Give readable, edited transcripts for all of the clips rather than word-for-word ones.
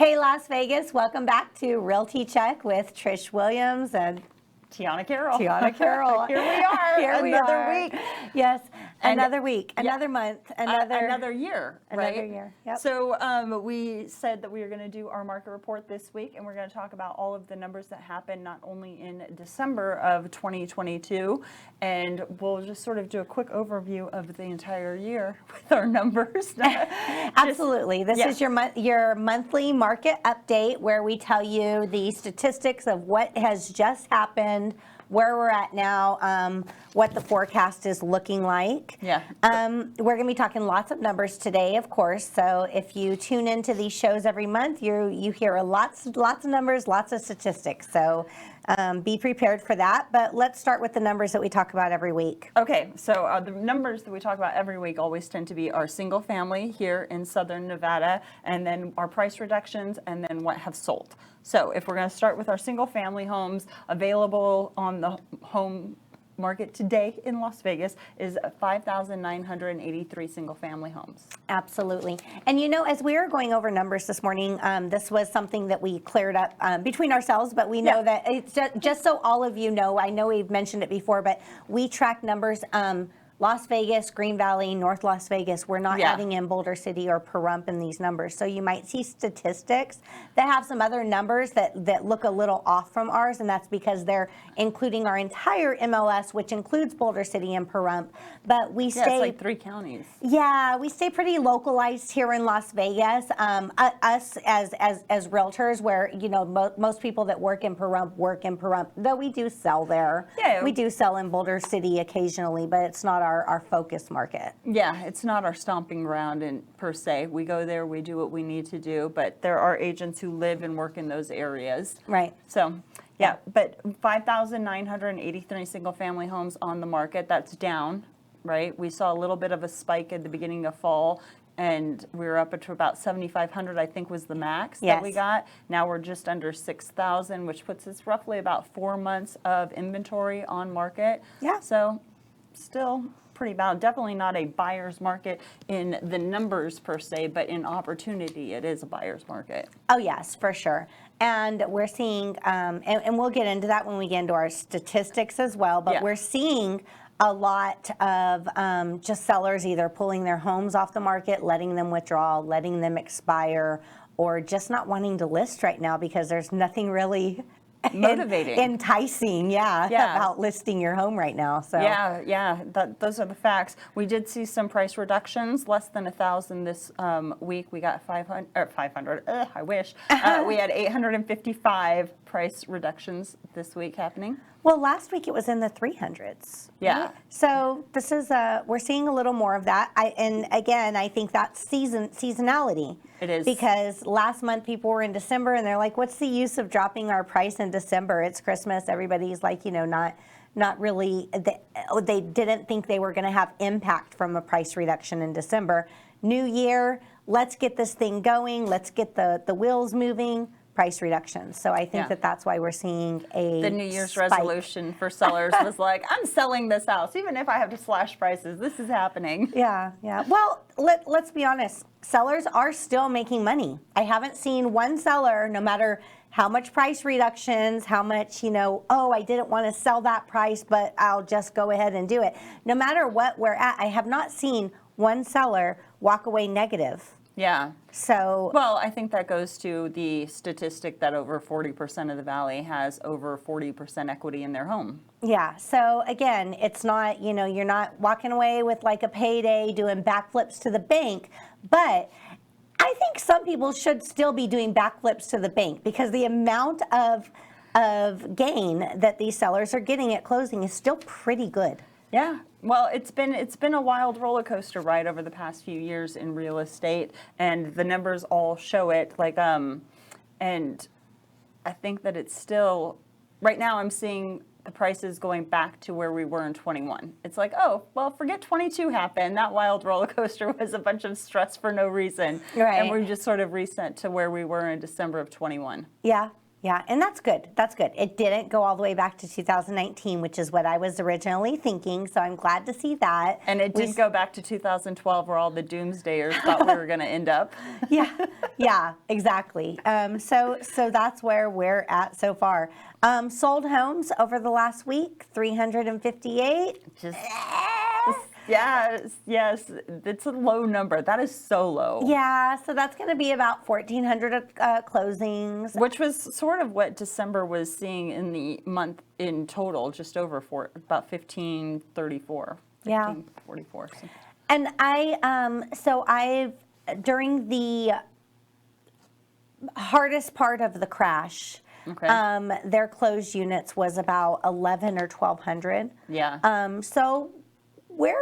Hey, Las Vegas, welcome back to Realty Check with Trish Williams and Tiana Carroll. Tiana Carroll. Here we are. Here we another are. week. Yes, And another week, another month, another year, right? Another year, yep. So we said that we were going to do our market report this week, and we're going to talk about all of the numbers that happened not only in December of 2022, and we'll just sort of do a quick overview of the entire year with our numbers. Absolutely. This is your monthly market update where we tell you the statistics of what has just happened, where we're at now, what the forecast is looking like. Yeah. We're going to be talking lots of numbers today, of course. So if you tune into these shows every month, you hear lots of numbers, lots of statistics. So be prepared for that. But let's start with the numbers that we talk about every week. Okay, so the numbers that we talk about every week always tend to be our single family here in Southern Nevada, and then our price reductions, and then what have sold. So if we're going to start with our single family homes available on the home market today in Las Vegas is 5,983 single family homes. Absolutely. And you know, as we were going over numbers this morning, this was something that we cleared up between ourselves, but we know that it's just so all of you know, I know we've mentioned it before, but we track numbers Las Vegas, Green Valley, North Las Vegas. We're not adding in Boulder City or Pahrump in these numbers. So you might see statistics that have some other numbers that look a little off from ours, and that's because they're including our entire MLS, which includes Boulder City and Pahrump. But we stay... it's like 3 counties. Yeah, we stay pretty localized here in Las Vegas. Us as realtors, where, you know, most people that work in Pahrump, though we do sell there. Yeah. We do sell in Boulder City occasionally, but it's not our focus market. Yeah, it's not our stomping ground per se. We go there, we do what we need to do, but there are agents who live and work in those areas. Right. So, yeah, but 5,983 single family homes on the market, that's down, right? We saw a little bit of a spike at the beginning of fall, and we were up to about 7,500, I think was the max that we got. Now we're just under 6,000, which puts us roughly about 4 months of inventory on market. Yeah. So still pretty balanced. Definitely not a buyer's market in the numbers per se, but in opportunity, it is a buyer's market. Oh, yes, for sure. And we're seeing, and we'll get into that when we get into our statistics as well, but we're seeing a lot of just sellers either pulling their homes off the market, letting them withdraw, letting them expire, or just not wanting to list right now because there's nothing really motivating, enticing, about listing your home right now. So those are the facts. We did see some price reductions, less than 1,000 this week. We got 500. I wish we had 855 price reductions this week happening. Well, last week it was in the 300s. Yeah. Right? So this is we're seeing a little more of that. And again, I think that's seasonality. It is. Because last month people were in December and they're like, what's the use of dropping our price in December? It's Christmas. Everybody's like, you know, not really, they didn't think they were going to have impact from a price reduction in December. New year, let's get this thing going. Let's get the wheels moving. Price reductions. So I think that's why we're seeing the New Year's spike. Resolution for sellers was like, I'm selling this house. Even if I have to slash prices, this is happening. Yeah. Well, let's be honest. Sellers are still making money. I haven't seen one seller, no matter how much price reductions, how much, you know, oh, I didn't want to sell that price, but I'll just go ahead and do it. No matter what we're at, I have not seen one seller walk away negative. Yeah. So, well, I think that goes to the statistic that over 40% of the Valley has over 40% equity in their home. Yeah. So again, it's not, you know, you're not walking away with like a payday doing backflips to the bank, but I think some people should still be doing backflips to the bank because the amount of gain that these sellers are getting at closing is still pretty good. Yeah. Well, it's been a wild roller coaster ride over the past few years in real estate, and the numbers all show it. Like, and I think that it's still right now. I'm seeing the prices going back to where we were in 21. It's like, oh, well, forget 22 happened. That wild roller coaster was a bunch of stress for no reason, right? And we just sort of reset to where we were in December of 21. Yeah. Yeah, and that's good. That's good. It didn't go all the way back to 2019, which is what I was originally thinking. So I'm glad to see that. And it didn't go back to 2012 where all the doomsdayers thought we were going to end up. Yeah, exactly. So that's where we're at so far. Sold homes over the last week, 358. Just yes, it's a low number. That is so low. Yeah, so that's going to be about 1,400 closings. Which was sort of what December was seeing in the month in total, just over about 1,534. Yeah. 1,544. So. And I've during the hardest part of the crash, Okay. their closed units was about 1,100 or 1,200. Yeah. So we're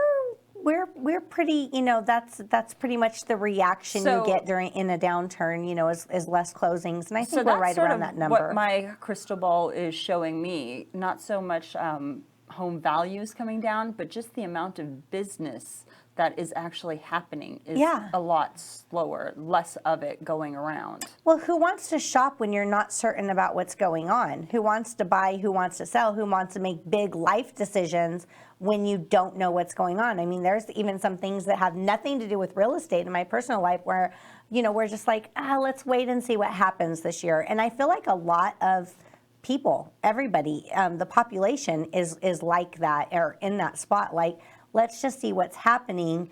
pretty, that's pretty much the reaction you get in a downturn, is less closings, and I think we're right around that number. What my crystal ball is showing me, not so much home values coming down, but just the amount of business that is actually happening is a lot slower, less of it going around. Well, who wants to shop when you're not certain about what's going on? Who wants to buy? Who wants to sell? Who wants to make big life decisions when you don't know what's going on? I mean, there's even some things that have nothing to do with real estate in my personal life where, we're just like, let's wait and see what happens this year. And I feel like a lot of people, everybody, the population is like that, or in that spot, like, let's just see what's happening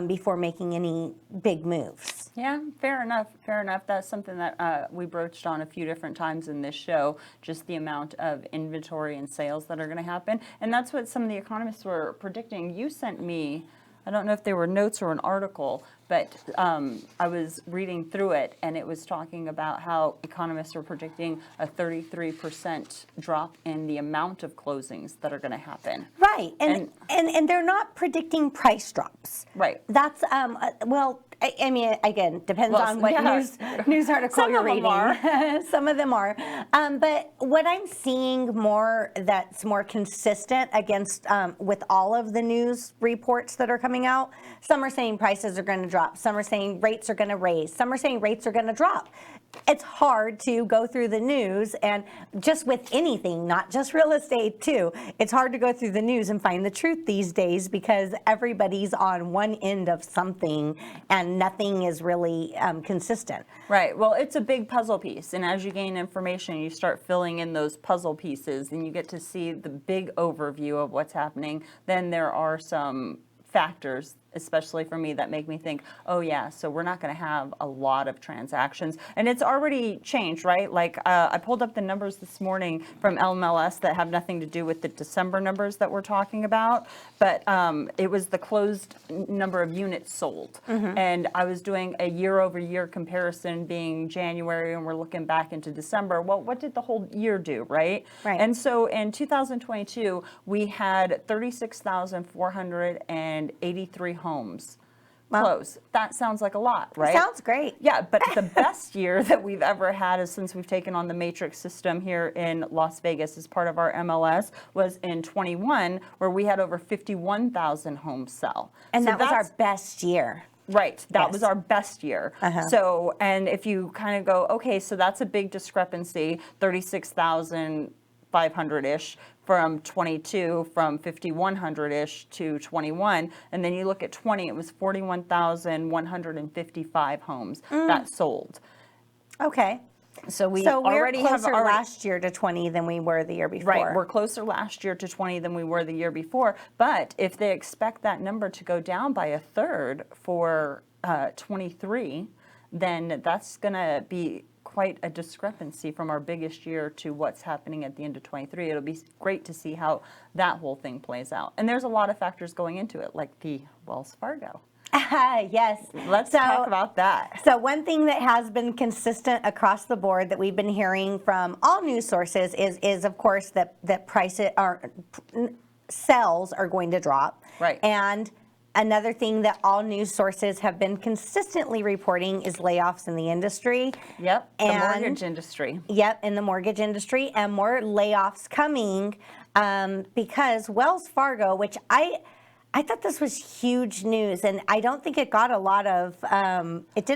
before making any big moves. Yeah, fair enough. That's something that we broached on a few different times in this show, just the amount of inventory and sales that are going to happen. And that's what some of the economists were predicting. You sent me, I don't know if they were notes or an article, but I was reading through it, and it was talking about how economists were predicting a 33% drop in the amount of closings that are going to happen. Right, and they're not predicting price drops. Right. That's, I mean, again, depends on what news article you're reading. Some of them are. But what I'm seeing more that's more consistent against with all of the news reports that are coming out, some are saying prices are going to drop. Some are saying rates are going to raise. Some are saying rates are going to drop. It's hard to go through the news, and just with anything, not just real estate too, it's hard to go through the news and find the truth these days because everybody's on one end of something and nothing is really consistent. Right. Well, it's a big puzzle piece, and as you gain information, you start filling in those puzzle pieces, and you get to see the big overview of what's happening. Then there are some factors, especially for me, that make me think, oh yeah, so we're not going to have a lot of transactions. And it's already changed, right? Like I pulled up the numbers this morning from MLS that have nothing to do with the December numbers that we're talking about, but it was the closed number of units sold. And I was doing a year-over-year comparison being January, and we're looking back into December. Well, what did the whole year do, right? Right. And so in 2022, we had 36,483 homes close. That sounds like a lot, right? Sounds great. Yeah, but the best year that we've ever had is since we've taken on the Matrix system here in Las Vegas as part of our MLS was in 21, where we had over 51,000 homes sell. And so that was our best year. Right, that was our best year. So, and if you kind of go, okay, so that's a big discrepancy, 36,500-ish from 22, from 5,100-ish to 21, and then you look at 20, it was 41,155 homes that sold. Okay. So we we're already closer have last year to 20 than we were the year before. Right, we're closer last year to 20 than we were the year before. But if they expect that number to go down by a third for 23, then that's going to be quite a discrepancy from our biggest year to what's happening at the end of 23. It'll be great to see how that whole thing plays out. And there's a lot of factors going into it, like the Wells Fargo. Yes. Let's talk about that. So one thing that has been consistent across the board that we've been hearing from all news sources is of course that sales are going to drop. Right. And another thing that all news sources have been consistently reporting is layoffs in the industry. Yep, the mortgage industry. Yep, in the mortgage industry, and more layoffs coming because Wells Fargo, which I thought this was huge news, and I don't think it got a lot of, it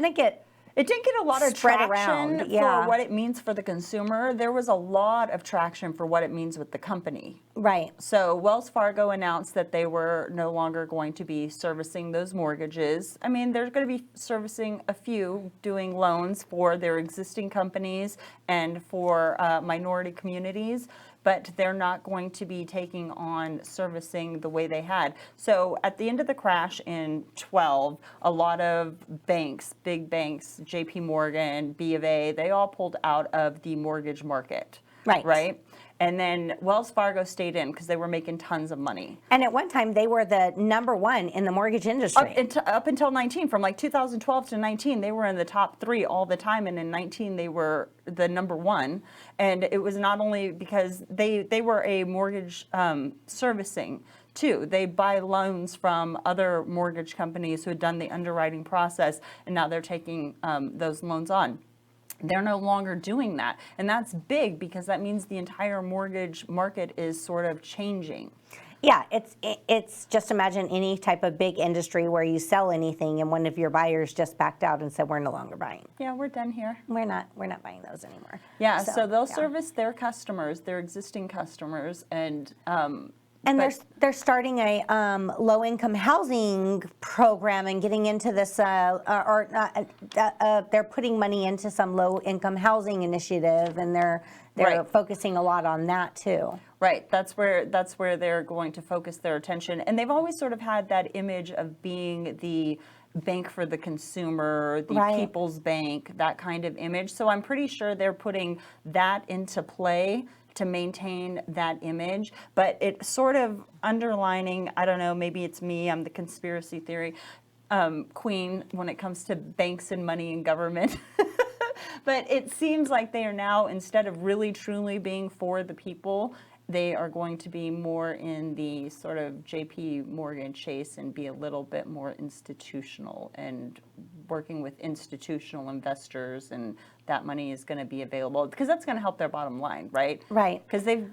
It didn't get a lot of spread traction around, yeah. for what it means for the consumer. There was a lot of traction for what it means with the company. Right. So Wells Fargo announced that they were no longer going to be servicing those mortgages. I mean, they're going to be servicing a few, doing loans for their existing companies and for minority communities, but they're not going to be taking on servicing the way they had. So at the end of the crash in 12, a lot of banks, big banks, JP Morgan, B of A, they all pulled out of the mortgage market. Right. Right? And then Wells Fargo stayed in because they were making tons of money. And at one time, they were the #1 in the mortgage industry. Up until 19, from like 2012 to 19, they were in the top 3 all the time. And in 19, they were the #1. And it was not only because they were a mortgage servicing too. They buy loans from other mortgage companies who had done the underwriting process, and now they're taking those loans on. They're no longer doing that. And that's big because that means the entire mortgage market is sort of changing. Yeah, it's just imagine any type of big industry where you sell anything and one of your buyers just backed out and said, we're no longer buying. Yeah, we're done here. We're not buying those anymore. Yeah, so they'll service their customers, their existing customers, and they're starting a low-income housing program and getting into this, they're putting money into some low-income housing initiative, and they're Right. focusing a lot on that too. Right, that's where they're going to focus their attention. And they've always sort of had that image of being the bank for the consumer, the Right. people's bank, that kind of image. So I'm pretty sure they're putting that into play to maintain that image, but it's sort of underlining, I don't know, maybe it's me, I'm the conspiracy theory queen when it comes to banks and money and government. But it seems like they are now, instead of really truly being for the people, they are going to be more in the sort of JP Morgan Chase and be a little bit more institutional and working with institutional investors, and that money is going to be available because that's going to help their bottom line, right? Right. Because I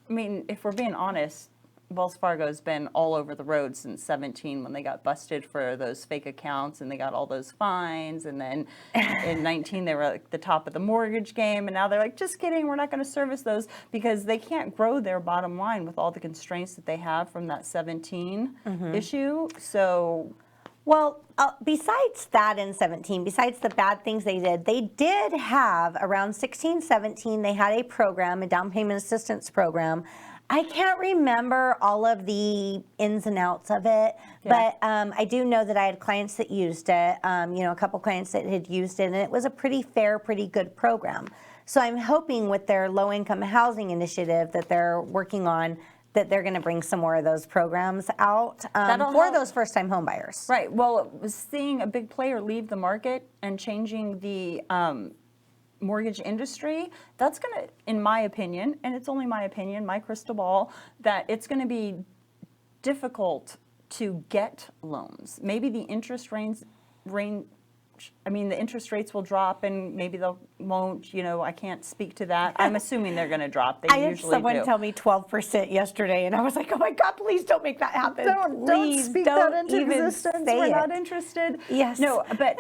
mean, if we're being honest, Wells Fargo's been all over the road since 17 when they got busted for those fake accounts and they got all those fines. And then in 19, they were at the top of the mortgage game. And now they're like, just kidding, we're not going to service those because they can't grow their bottom line with all the constraints that they have from that 17 issue. So, well, besides that in 17, besides the bad things they did have around 16, 17, they had a program, a down payment assistance program. I can't remember all of the ins and outs of it, but I do know that I had clients that used it, a couple clients that had used it, and it was a pretty fair, pretty good program. So I'm hoping with their low-income housing initiative that they're working on, that they're going to bring some more of those programs out for those first-time home buyers. Right. Well, seeing a big player leave the market and changing the mortgage industry, that's going to, in my opinion, and it's only my opinion, my crystal ball, that it's going to be difficult to get loans. Maybe the interest the interest rates will drop and maybe they won't, I can't speak to that. I'm assuming they're going to drop. They usually do. I had someone tell me 12% yesterday, and I was like, oh my God, please don't make that happen. Don't speak that into existence. We're not interested. Yes. No, but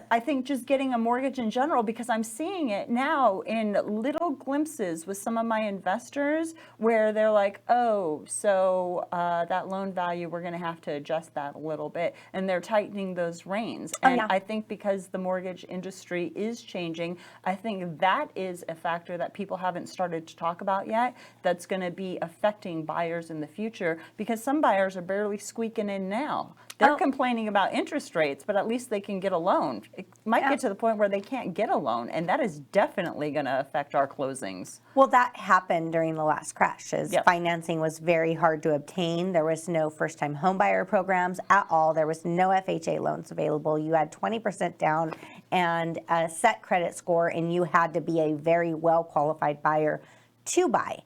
I think just getting a mortgage in general, because I'm seeing it now in little glimpses with some of my investors where they're like, oh, so that loan value, we're going to have to adjust that a little bit. And they're tightening those reins. And I think because the mortgage industry is changing, I think that is a factor that people haven't started to talk about yet that's going to be affecting buyers in the future, because some buyers are barely squeaking in now. They're complaining about interest rates, but at least they can get a loan. It might get to the point where they can't get a loan, and that is definitely going to affect our closings. Well, that happened during the last crash, as financing was very hard to obtain. There was no first-time homebuyer programs at all. There was no FHA loans available. You had 20% down and a set credit score, and you had to be a very well-qualified buyer to buy.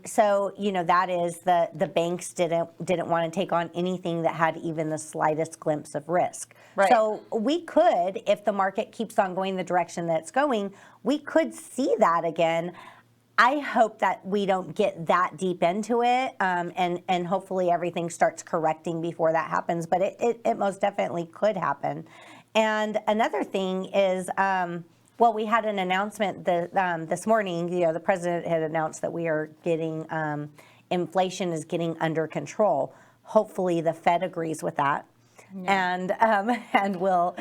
So, that is the banks didn't want to take on anything that had even the slightest glimpse of risk. Right. So we could, if the market keeps on going the direction that it's going, we could see that again. I hope that we don't get that deep into it, and hopefully everything starts correcting before that happens, but it most definitely could happen. And another thing is, well, we had an announcement this morning. The president had announced that we are getting inflation is getting under control. Hopefully, the Fed agrees with that. Yeah. And will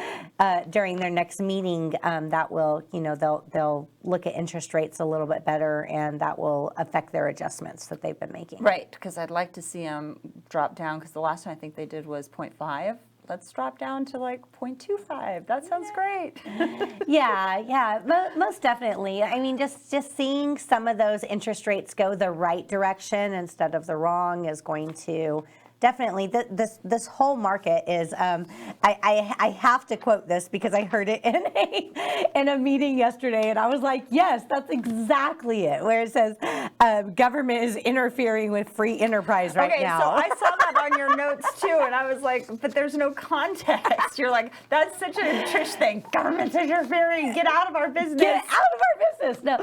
during their next meeting, that will, they'll look at interest rates a little bit better, and that will affect their adjustments that they've been making. Right, because I'd like to see them drop down, because the last time I think they did was 0.5. Let's drop down to like 0.25. That sounds great. Yeah, most definitely. I mean, just seeing some of those interest rates go the right direction instead of the wrong is going to definitely, this whole market is, I have to quote this because I heard it in a meeting yesterday, and I was like, yes, that's exactly it, where it says government is interfering with free enterprise now. Okay, so I saw that on your notes too, and I was like, but there's no context. You're like, that's such a Trish thing. Government's interfering. Get out of our business. Get out of our business. No.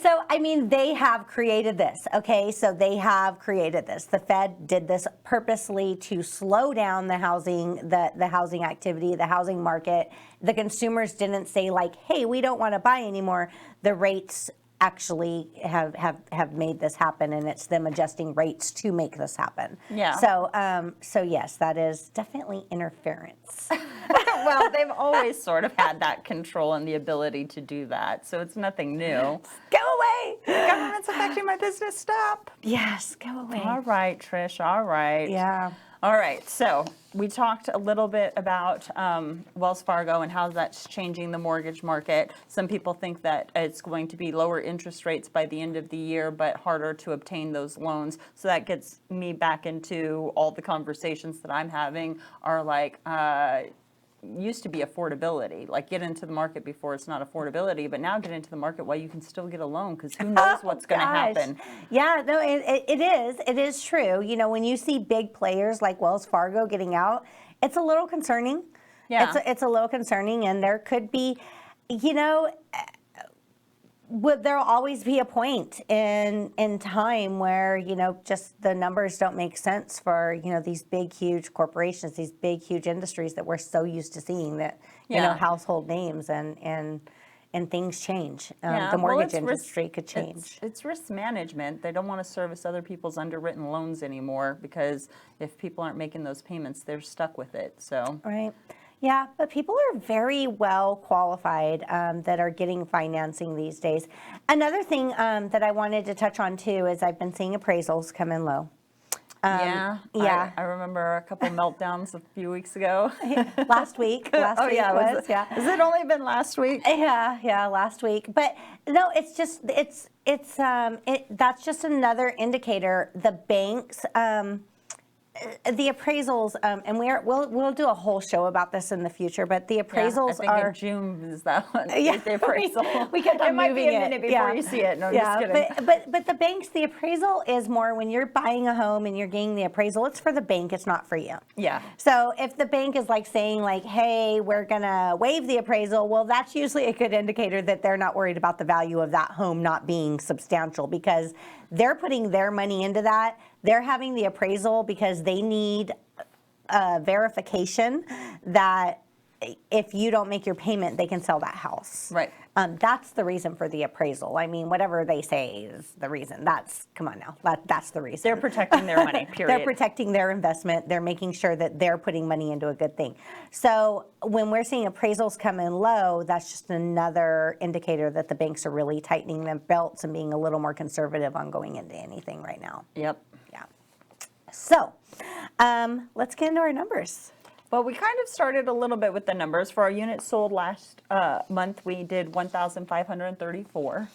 So, I mean, they have created this, okay? So they have created this. The Fed did this purposely to slow down the housing activity, the housing market. The consumers didn't say like, hey, we don't want to buy anymore. The rates actually have made this happen, and it's them adjusting rates to make this happen. Yeah. So yes, that is definitely interference. Well, they've always sort of had that control and the ability to do that, so it's nothing new. Go away! Government's affecting my business. Stop. Yes, go away. All right, Trish. All right. Yeah. All right, so we talked a little bit about Wells Fargo and how that's changing the mortgage market. Some people think that it's going to be lower interest rates by the end of the year, but harder to obtain those loans. So that gets me back into all the conversations that I'm having are like, used to be affordability, like get into the market before it's not affordability, but now get into the market while you can still get a loan, because who knows what's going to happen. Yeah, no, it is true. You know, when you see big players like Wells Fargo getting out, it's a little concerning. Yeah. It's a little concerning, and there could be, there'll always be a point in time where, just the numbers don't make sense for, these big, huge corporations, these big, huge industries that we're so used to seeing that, household names and things change. The mortgage industry could change. It's risk management. They don't want to service other people's underwritten loans anymore, because if people aren't making those payments, they're stuck with it. So. Right. Yeah, but people are very well qualified that are getting financing these days. Another thing that I wanted to touch on too is I've been seeing appraisals come in low. Yeah. I remember a couple meltdowns a few weeks ago. Last week. Has it only been last week? Yeah, last week. But no, it's just that's just another indicator. The banks. The appraisals, and we'll do a whole show about this in the future, but the appraisals I think in June is that one. Yeah, the appraisal. we kept on it might moving be a minute before you see it. No, I'm just kidding. But the banks, the appraisal is more when you're buying a home and you're getting the appraisal. It's for the bank. It's not for you. Yeah. So if the bank is like saying like, hey, we're gonna waive the appraisal, well, that's usually a good indicator that they're not worried about the value of that home not being substantial, because they're putting their money into that. They're having the appraisal because they need verification that if you don't make your payment, they can sell that house. Right. That's the reason for the appraisal. I mean, whatever they say is the reason. Come on now. That's the reason. They're protecting their money, period. They're protecting their investment. They're making sure that they're putting money into a good thing. So when we're seeing appraisals come in low, that's just another indicator that the banks are really tightening their belts and being a little more conservative on going into anything right now. Yep. Yeah. So let's get into our numbers. Well, we kind of started a little bit with the numbers. For our units sold last month, we did 1,534.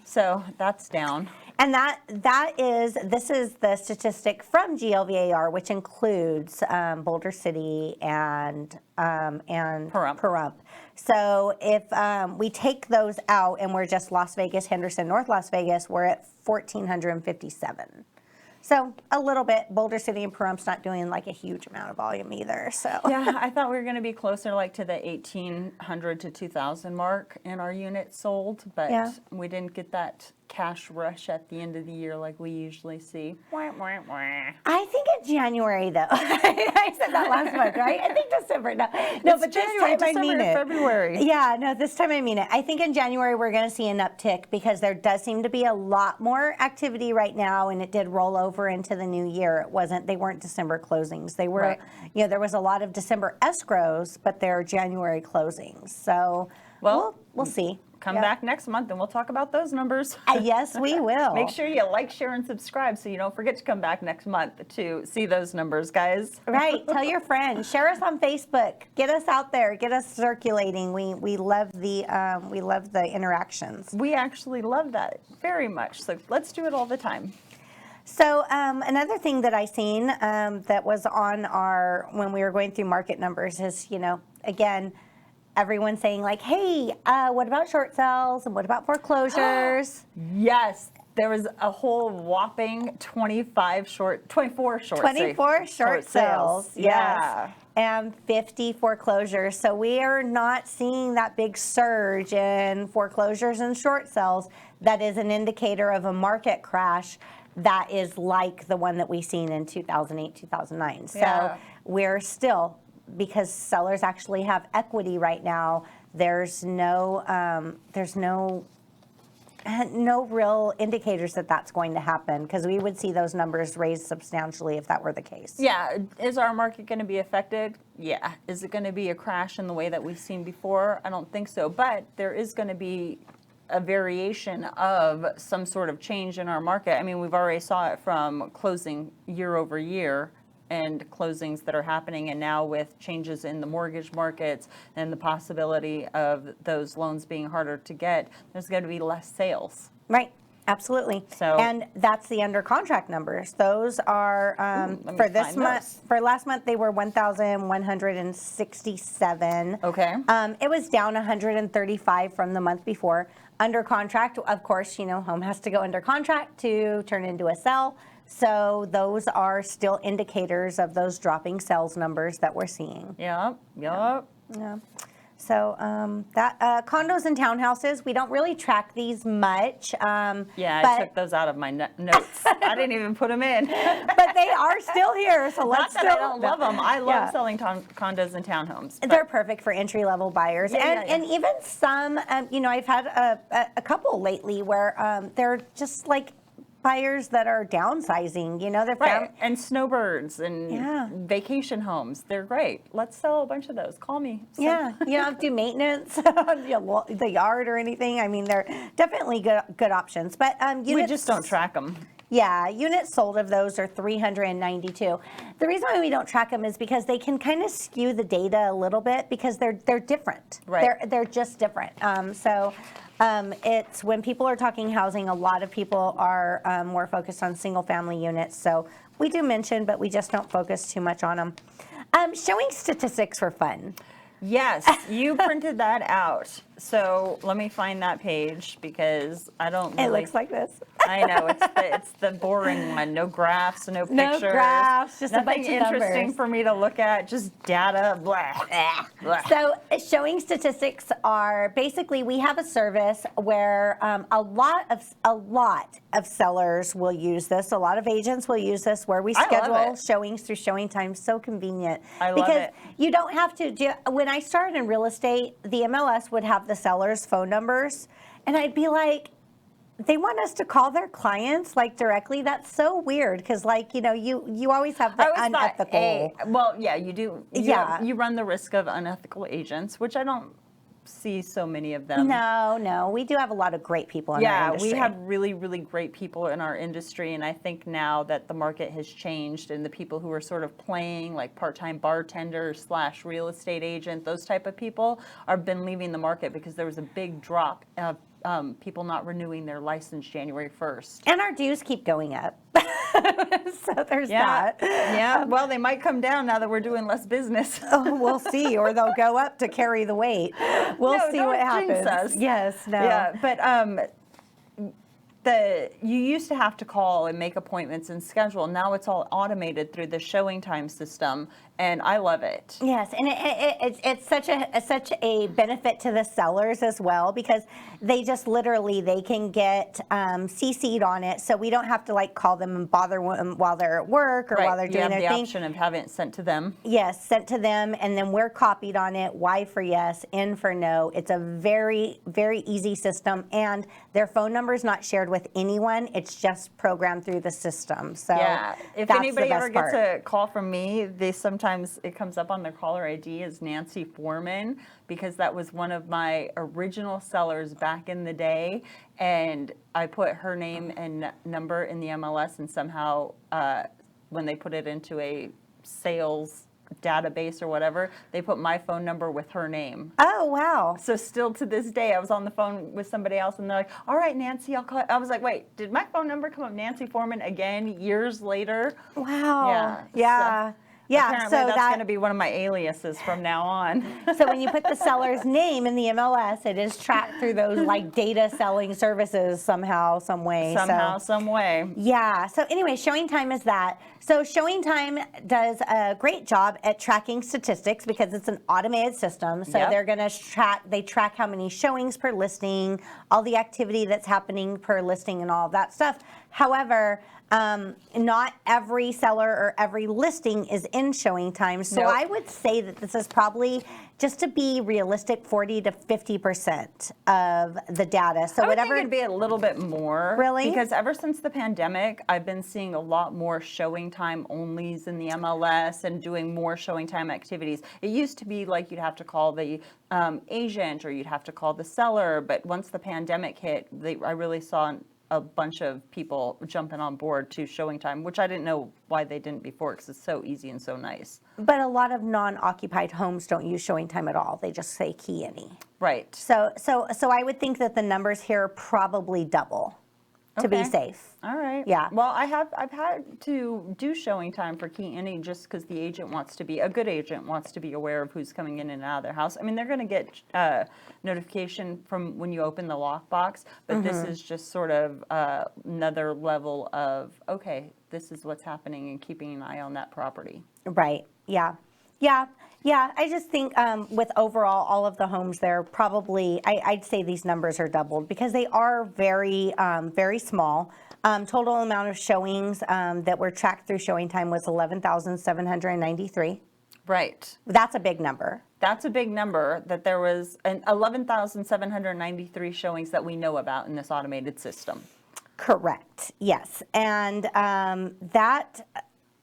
So that's down. And this is the statistic from GLVAR, which includes Boulder City and Pahrump. So if we take those out and we're just Las Vegas, Henderson, North Las Vegas, we're at 1,457. So a little bit. Boulder City and Pahrump's not doing like a huge amount of volume either. So yeah, I thought we were going to be closer like to the 1,800 to 2,000 mark in our units sold, but we didn't get that cash rush at the end of the year like we usually see? I think in January, though. I said that last month, right? I think December. No, It's but January, this time I mean December, it. February. Yeah, no, this time I mean it. I think in January we're going to see an uptick because there does seem to be a lot more activity right now, and it did roll over into the new year. They weren't December closings. They were, Right. there was a lot of December escrows, but they're January closings. So we'll see. Come Yep. back next month and we'll talk about those numbers. Yes, we will. Make sure you like, share, and subscribe so you don't forget to come back next month to see those numbers, guys. Right. Tell your friends. Share us on Facebook. Get us out there. Get us circulating. We love the interactions. We actually love that very much. So let's do it all the time. So another thing that I seen that was on when we were going through market numbers is, again, everyone saying like, hey, what about short sales and what about foreclosures? Yes, there was a whole whopping 24 short 24 short sales. Yeah. Yes. And 50 foreclosures. So we are not seeing that big surge in foreclosures and short sales. That is an indicator of a market crash that is like the one that we seen in 2008, 2009. So Yeah. we're still, because sellers actually have equity right now, there's no real indicators that that's going to happen, because we would see those numbers raised substantially if that were the case. Yeah, is our market going to be affected? Yeah. Is it going to be a crash in the way that we've seen before? I don't think so, but there is going to be a variation of some sort of change in our market. I mean, we've already saw it from closing year over year and closings that are happening, and now with changes in the mortgage markets and the possibility of those loans being harder to get, there's going to be less sales. Right. Absolutely. So- and that's the under contract numbers. Those are let me for this find month. those. For last month, they were 1,167. Okay. It was down 135 from the month before. Under contract, of course, home has to go under contract to turn into a sell. So those are still indicators of those dropping sales numbers that we're seeing. Yep. Yeah. So condos and townhouses, we don't really track these much. Yeah, I but, took those out of my notes. I didn't even put them in. but they are still here. So let's Not that I don't love them. I love Yeah. selling condos and townhomes. but- They're perfect for entry-level buyers, Yeah. and even some. I've had a couple lately where they're just like buyers that are downsizing. They're Right, and snowbirds and Yeah. vacation homes. They're great. Let's sell a bunch of those. Call me. Yeah, you don't have to do maintenance on the yard or anything. I mean, they're definitely good options. But We units, just don't track them. Yeah, units sold of those are 392. The reason why we don't track them is because they can kind of skew the data a little bit because they're different. Right. They're just different. It's when people are talking housing, a lot of people are more focused on single family units. So we do mention, but we just don't focus too much on them. Showing statistics for fun. Yes, you printed that out. So let me find that page because I don't really... It looks like this. I know, it's the boring one. No graphs, no pictures. No graphs, just a nothing bunch of interesting numbers. for me to look at, just data, blah, blah. So showing statistics are basically, we have a service where a lot of sellers will use this. A lot of agents will use this, where we I love schedule it. showings through showing time. So convenient. I love because it. you don't have to do. When I started in real estate, the MLS would have the sellers' phone numbers, and I'd be like, they want us to call their clients like directly. That's so weird because, you always have the I always unethical. thought, well, yeah, you do. You run the risk of unethical agents, which I don't see so many of them. No, we do have a lot of great people in our Yeah, industry. we have really, really great people in our industry, and I think now that the market has changed and the people who are sort of playing like part-time bartender / real estate agent, those type of people have been leaving the market because there was a big drop of people not renewing their license January 1st. And our dues keep going up. So there's that. Yeah, well, they might come down now that we're doing less business. Oh, we'll see, or they'll go up to carry the weight. We'll No, see don't what jinx happens. us. Yes, no. Yeah, but you used to have to call and make appointments and schedule. Now it's all automated through the showing time system, and I love it. Yes, and it's such a benefit to the sellers as well, because they just literally, they can get CC'd on it, so we don't have to like call them and bother them while they're at work or while they're doing their you have thing. the option of having it sent to them. Yes, sent to them, and then we're copied on it. Y for yes, N for no. It's a very, very easy system, and their phone number is not shared with anyone. It's just programmed through the system. So Yeah, if that's anybody the ever best gets part. a call from me, sometimes it comes up on their caller ID as Nancy Foreman, because that was one of my original sellers back in the day, and I put her name and number in the MLS, and somehow when they put it into a sales database or whatever, they put my phone number with her name. Oh, wow. So still to this day, I was on the phone with somebody else, and they're like, all right, Nancy, I'll call. I was like, wait, did my phone number come up Nancy Foreman again years later? Wow. Yeah. Yeah, Apparently so that's that, going to be one of my aliases from now on. so when you put the seller's name in the MLS, it is tracked through those like data selling services somehow, some way. Somehow, So, some way. yeah. So anyway, Showing Time is that. So Showing Time does a great job at tracking statistics because it's an automated system. So Yep. they're going to track how many showings per listing, all the activity that's happening per listing and all of that stuff. However, not every seller or every listing is in Showing Time. So Nope. I would say that this is probably, just to be realistic, 40 to 50% of the data. So I would whatever. think it'd be a little bit more. Really? Because ever since the pandemic, I've been seeing a lot more Showing Time onlys in the MLS and doing more Showing Time activities. It used to be like you'd have to call the agent or you'd have to call the seller, but once the pandemic hit, I really saw a bunch of people jumping on board to Showing Time, which I didn't know why they didn't before, because it's so easy and so nice. But a lot of non-occupied homes don't use Showing Time at all. They just say key any. Right. So I would think that the numbers here are probably double to be Okay. safe. All right. Yeah. Well, I've had to do Showing Time for key any just because the agent wants to be, a good agent wants to be aware of who's coming in and out of their house. I mean, they're going to get notification from when you open the lockbox, but this is just sort of another level of, okay, this is what's happening and keeping an eye on that property. Right. Yeah. Yeah. Yeah. I just think with overall all of the homes, they're probably, I'd say these numbers are doubled because they are very, very small. Total amount of showings that were tracked through Showing Time was 11,793. Right. That's a big number. That's a big number, that there was 11,793 showings that we know about in this automated system. Correct. Yes. And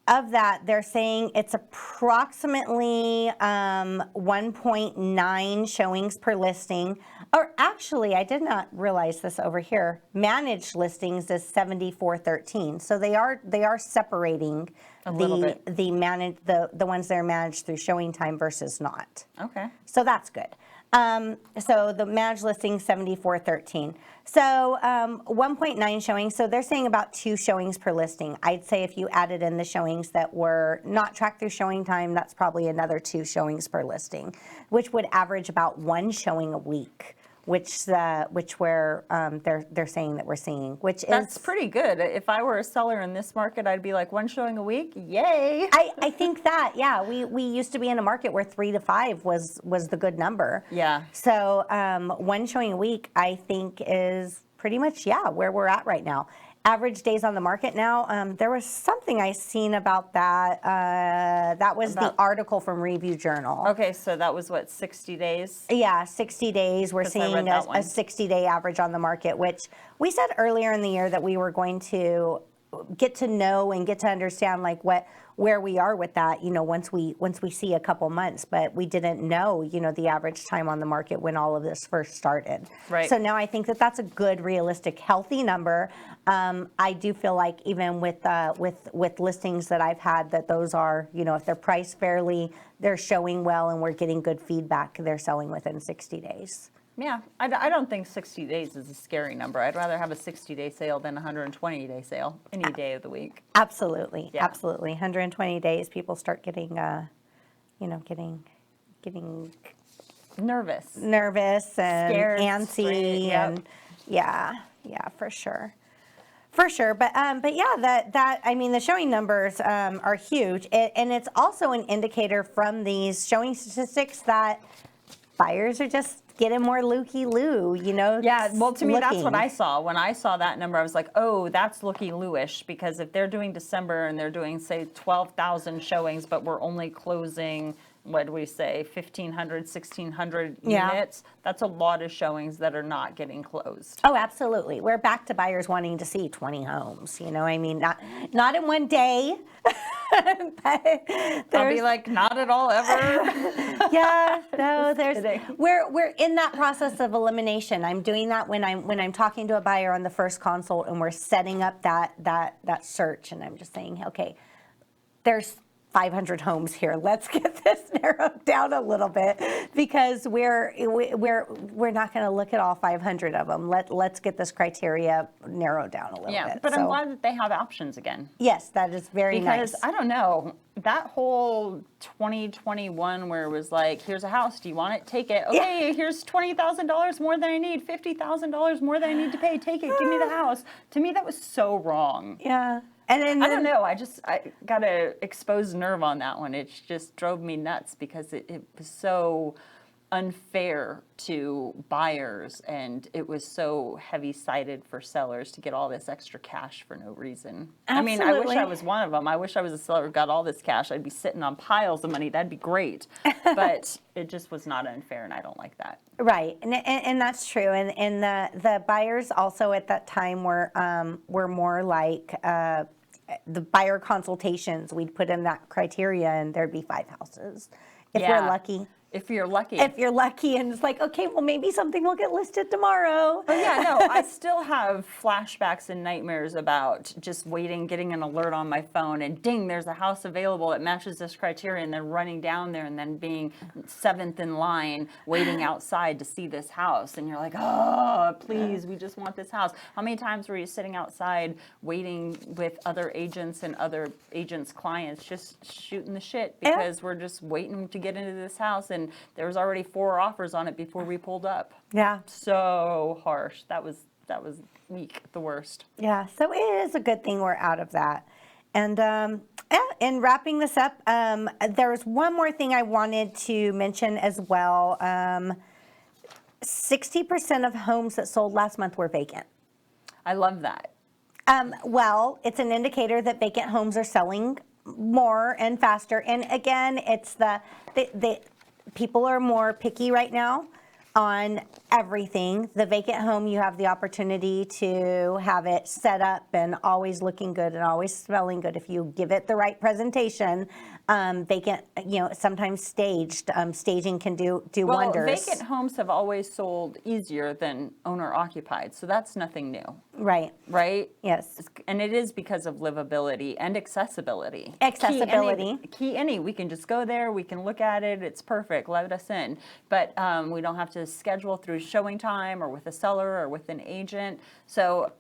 of that, they're saying it's approximately 1.9 showings per listing. Or actually, I did not realize this over here. Managed listings is 7413. So they are separating little bit. the ones that are managed through Showing Time versus not. Okay. So that's good. So the managed listing 7413. So 1.9 showings. So they're saying about 2 showings per listing. I'd say if you added in the showings that were not tracked through Showing Time, that's probably another 2 showings per listing, which would average about 1 showing a week, which they're saying that we're seeing, which That's is pretty good. If I were a seller in this market, I'd be like, 1 showing a week, yay. I think that, yeah, we used to be in a market where 3 to 5 was the good number. Yeah. So 1 showing a week, I think, is pretty much, yeah, where we're at right now. Average days on the market now, there was something I seen about that. That was the article from Review Journal. Okay, so that was what, 60 days? Yeah, 60 days. We're 'Cause I seeing read that one. a 60-day average on the market, which we said earlier in the year that we were going to get to know and get to understand like where we are with that, once we see a couple months, but we didn't know, the average time on the market when all of this first started. Right. So now I think that that's a good, realistic, healthy number. I do feel like even with listings that I've had, that those are, if they're priced fairly, they're showing well, and we're getting good feedback, they're selling within 60 days. Yeah, I don't think 60 days is a scary number. I'd rather have a 60-day sale than a 120-day sale any day of the week. Absolutely, Yeah. absolutely. 120 days, people start getting, getting Nervous. nervous and Scared, antsy, straight, yep. and yeah, for sure. For sure, but yeah, that I mean, the showing numbers are huge, and it's also an indicator from these showing statistics that buyers are just getting more looky-loo, Yeah, well, to me, that's what looking. I saw. When I saw that number, I was like, oh, that's looky-loo-ish, because if they're doing December and they're doing, say, 12,000 showings, but we're only closing, what do we say, 1,500, 1,600 Yeah. units, that's a lot of showings that are not getting closed. Oh, absolutely. We're back to buyers wanting to see 20 homes. I mean, not in one day. But I'll be like, not at all, ever. yeah, no, kidding. we're in that process of elimination. I'm doing that when I'm talking to a buyer on the first consult and we're setting up that search, and I'm just saying, okay, there's 500 homes here. Let's get this narrowed down a little bit, because we're not going to look at all 500 of them. Let's get this criteria narrowed down a little bit. But I'm glad that they have options again. Yes, that is very nice. Because I don't know, that whole 2021 where it was like, here's a house, do you want it? Take it. Okay, here's $20,000 more than I need, $50,000 more than I need to pay. Take it, give me the house. To me, that was so wrong. Yeah. And then, I don't know, I got a exposed nerve on that one. It just drove me nuts, because it was so unfair to buyers, and it was so heavy-sided for sellers to get all this extra cash for no reason. I mean, I wish Absolutely. I was one of them. I wish I was a seller who got all this cash. I'd be sitting on piles of money. That'd be great. But it just was not unfair, and I don't like that. Right, and that's true. And the buyers also at that time were more like the buyer consultations. We'd put in that criteria, and there'd be 5 houses if we're Yeah. lucky. If you're lucky. If you're lucky, and it's like, okay, well, maybe something will get listed tomorrow. Oh, yeah, no, I still have flashbacks and nightmares about just waiting, getting an alert on my phone, and ding, there's a house available that matches this criteria, and then running down there and then being 7th in line, waiting outside to see this house. And you're like, oh, please, we just want this house. How many times were you sitting outside waiting with other agents and other agents' clients, just shooting the shit, because we're just waiting to get into this house, and there was already 4 offers on it before we pulled up. Yeah. So harsh. That was weak, the worst. Yeah, so it is a good thing we're out of that. And in wrapping this up, there was one more thing I wanted to mention as well. 60% of homes that sold last month were vacant. I love that. Well, it's an indicator that vacant homes are selling more and faster. And again, it's the people are more picky right now on everything. The vacant home, you have the opportunity to have it set up and always looking good and always smelling good if you give it the right presentation. Vacant, sometimes staged. Staging can do wonders. Vacant homes have always sold easier than owner-occupied, so that's nothing new. Right. Right? Yes. And it is because of livability and accessibility. Accessibility. Key any. We can just go there, we can look at it, it's perfect, let us in. But we don't have to schedule through showing time or with a seller or with an agent. So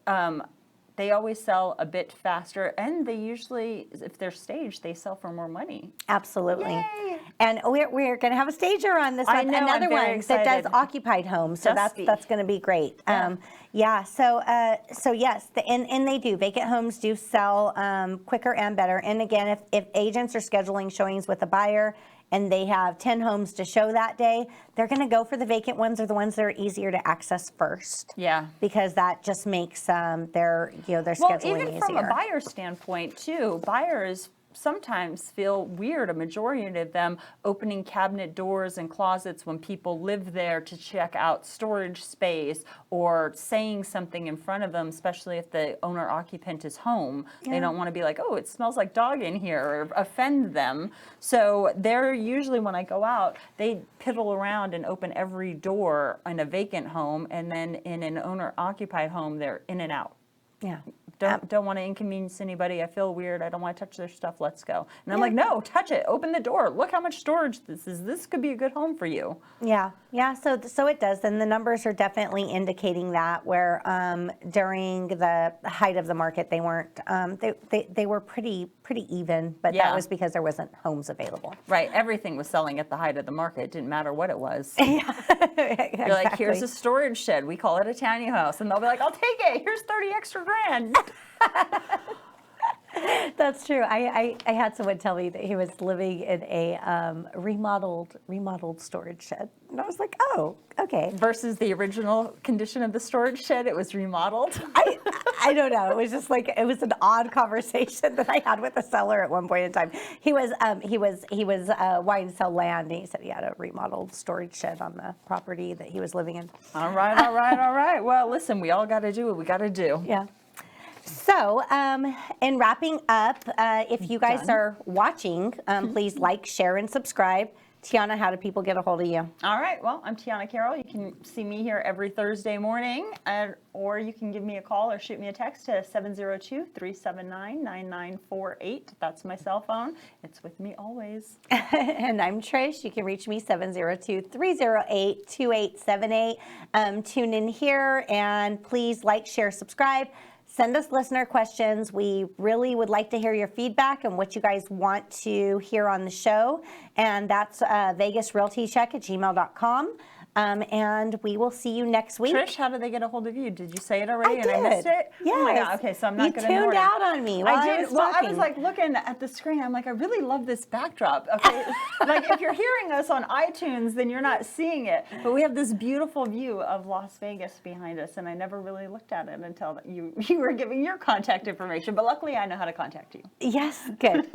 they always sell a bit faster, and they usually, if they're staged, they sell for more money. Absolutely. Yay. And we're going to have a stager on this I one. know, I'm Another very one that does excited. occupied homes. So Dusty. that's going to be great. Yeah. So yes, and they do. Vacant homes do sell quicker and better. And again, if agents are scheduling showings with a buyer and they have 10 homes to show that day, they're going to go for the vacant ones, or the ones that are easier to access first. Yeah. Because that just makes their scheduling Well, even easier. from a buyer standpoint, too, buyers sometimes feel weird, a majority of them, opening cabinet doors and closets when people live there to check out storage space, or saying something in front of them, especially if the owner occupant is home. They don't want to be like, oh, it smells like dog in here, or offend them. So they're usually, when I go out, they piddle around and open every door in a vacant home, and then in an owner occupied home, they're in and out. Yeah. Don't want to inconvenience anybody. I feel weird. I don't want to touch their stuff. Let's go. And I'm like, no, touch it. Open the door. Look how much storage this is. This could be a good home for you. Yeah. So it does, and the numbers are definitely indicating that. Where during the height of the market, they weren't. They were pretty even, but that was because there wasn't homes available. Right. Everything was selling at the height of the market. It didn't matter what it was. Exactly. You're like, here's a storage shed. We call it a tiny house, and they'll be like, I'll take it. Here's 30 extra grand. grand. That's true. I had someone tell me that he was living in a remodeled storage shed. And I was like, oh, okay. Versus the original condition of the storage shed, it was remodeled. I don't know. It was just like, it was an odd conversation that I had with the seller at one point in time. He was wanting to sell land, and he said he had a remodeled storage shed on the property that he was living in. All right. Well, listen, we all got to do what we got to do. Yeah. So, in wrapping up, if you guys are watching, please like, share, and subscribe. Tiana, how do people get a hold of you? All right. Well, I'm Tiana Carroll. You can see me here every Thursday morning, or you can give me a call or shoot me a text to 702-379-9948. That's my cell phone. It's with me always. And I'm Trish. You can reach me 702-308-2878. Tune in here, and please like, share, subscribe. Send us listener questions. We really would like to hear your feedback and what you guys want to hear on the show. And that's vegasrealtycheck@gmail.com. And we will see you next week. Trish, how do they get a hold of you? Did you say it already and I did. missed it? Yes. Oh my God. Okay, so I'm not going to You tuned out on me while I was Well, I talking. was like looking at the screen. I'm like, I really love this backdrop. Okay, like if you're hearing us on iTunes, then you're not seeing it. But we have this beautiful view of Las Vegas behind us, and I never really looked at it until you were giving your contact information. But luckily, I know how to contact you. Yes, good.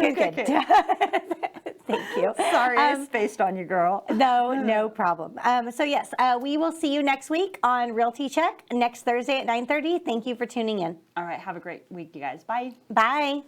Thank you. Sorry, I spaced on you, girl. No problem. So yes, we will see you next week on Realty Check next Thursday at 9:30. Thank you for tuning in. All right, have a great week, you guys. Bye. Bye.